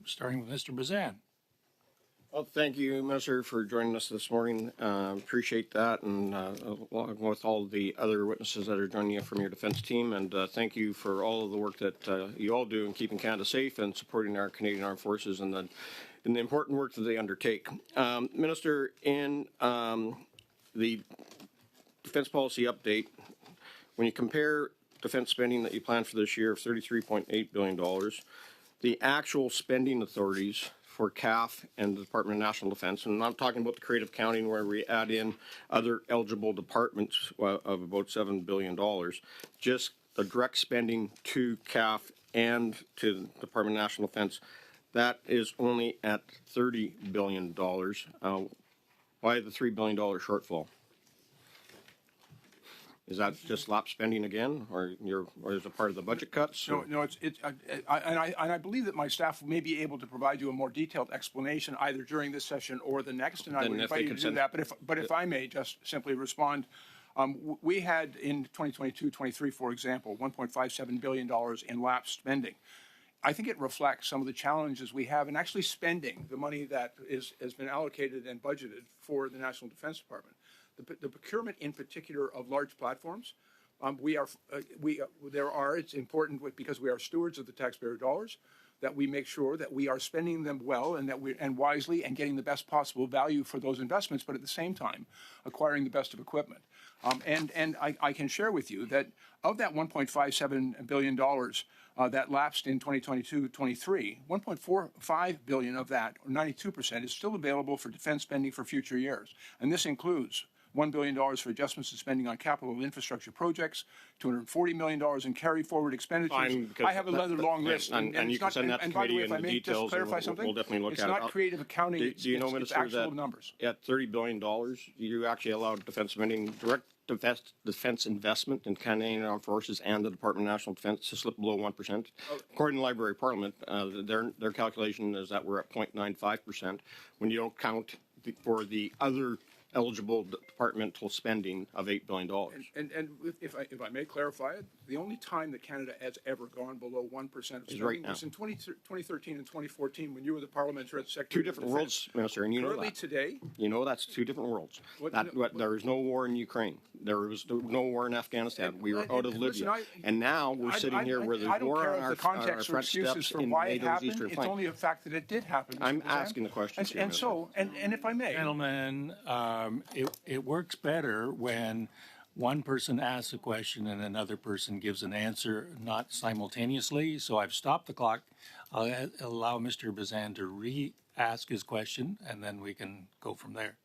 starting with Mr. Bazan. Well, thank you, Minister, for joining us this morning. Appreciate that, and along with all the other witnesses that are joining you from your defense team. And thank you for all of the work that you all do in keeping Canada safe and supporting our Canadian Armed Forces and the important work that they undertake. Minister, in the defense policy update, when you compare defense spending that you plan for this year of $33.8 billion, the actual spending authorities for CAF and the Department of National Defense, and I'm not talking about the creative counting where we add in other eligible departments of about $7 billion, just the direct spending to CAF and to the Department of National Defense, that is only at $30 billion. Why the $3 billion shortfall? Is that just lapse spending again, or is it part of the budget cuts? No. I believe that my staff may be able to provide you a more detailed explanation either during this session or the next, and I would invite you to do that. But if I may just simply respond, we had in 2022-23, for example, $1.57 billion in lapsed spending. I think it reflects some of the challenges we have in actually spending the money that has been allocated and budgeted for the National Defense Department. The procurement, in particular, of large platforms, it's important because we are stewards of the taxpayer dollars that we make sure that we are spending them well and wisely and getting the best possible value for those investments, but at the same time acquiring the best of equipment. And I can share with you that of that $1.57 billion that lapsed in 2022-23, $1.45 billion of that, or 92%, is still available for defense spending for future years. And this includes $1 billion for adjustments to spending on capital infrastructure projects, $240 million in carry-forward expenditures. I have another long list. And you can send that to committee in the details. Clarify something? We'll definitely look at it. It's not creative accounting. Do you know, Minister, it's actual numbers. At $30 billion, you actually allowed defense spending, direct defense investment in Canadian Armed Forces and the Department of National Defense to slip below 1%. According to the Library of Parliament, their calculation is that we're at 0.95% when you don't count for the other eligible departmental spending of $8 billion. And if I may clarify it, the only time that Canada has ever gone below 1% of spending was in 2013 and 2014 when you were the parliamentary secretary. Two different worlds, Minister, and you know that. Today, you know that's two different worlds. There is no war in Ukraine. There was no war in Afghanistan. We were out of Libya, and now we're sitting here where there's war on our front steps in NATO's eastern flank. It's only a fact that it did happen. I'm asking the question. And if I may, gentlemen. It works better when one person asks a question and another person gives an answer, not simultaneously. So I've stopped the clock. I'll allow Mr. Bazan to re-ask his question, and then we can go from there.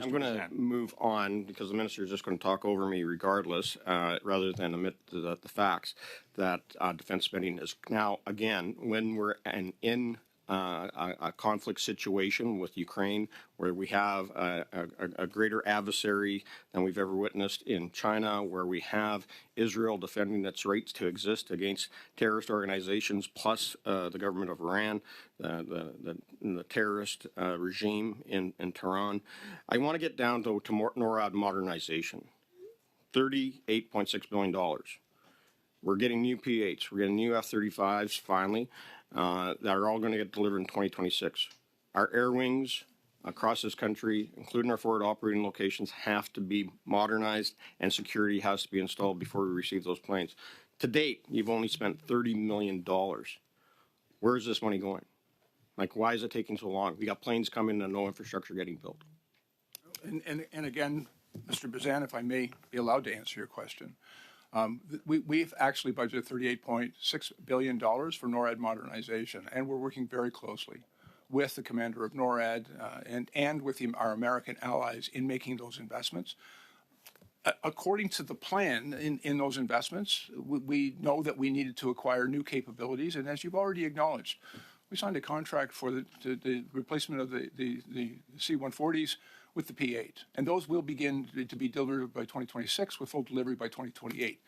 I'm going to move on because the minister is just going to talk over me regardless, rather than admit the facts that defense spending is now, again, when we're in a conflict situation with Ukraine, where we have a greater adversary than we've ever witnessed in China, where we have Israel defending its rights to exist against terrorist organizations, plus the government of Iran, the terrorist regime in Tehran. I want to get down to NORAD modernization. $38.6 billion. We're getting new P-8s. We're getting new F-35s finally. That are all going to get delivered in 2026. Our air wings across this country, including our forward operating locations, have to be modernized and security has to be installed before we receive those planes. To date, you've only spent $30 million. Where is this money going? Like, why is it taking so long? We got planes coming and no infrastructure getting built. And again, Mr. Bazan, if I may be allowed to answer your question. We've actually budgeted $38.6 billion for NORAD modernization, and we're working very closely with the commander of NORAD and with our American allies in making those investments. According to the plan in those investments, we know that we needed to acquire new capabilities, and as you've already acknowledged, we signed a contract for the replacement of the C-140s with the P-8, and those will begin to be delivered by 2026 with full delivery by 2028.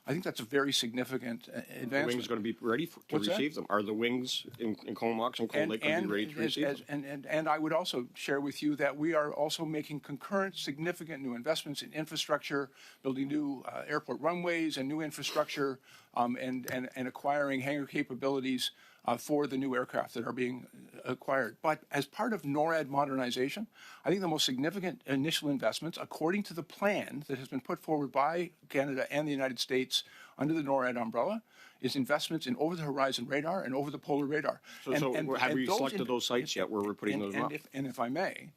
I think that's a very significant advancement. The wings going to be ready to receive them? Are the wings in Comox and Cold Lake going to be ready to receive them? And I would also share with you that we are also making concurrent significant new investments in infrastructure, building new airport runways and new infrastructure, and acquiring hangar capabilities for the new aircraft that are being acquired. But as part of NORAD modernization, I think the most significant initial investments, according to the plan that has been put forward by Canada and the United States under the NORAD umbrella, is investments in over-the-horizon radar and over-the-polar radar. So have we selected those sites yet where we're putting those up? And if I may,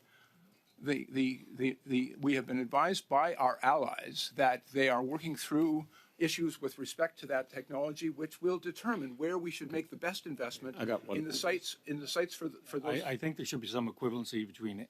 we have been advised by our allies that they are working through issues with respect to that technology, which will determine where we should make the best investment I got one. in the sites for those. I think there should be some equivalency between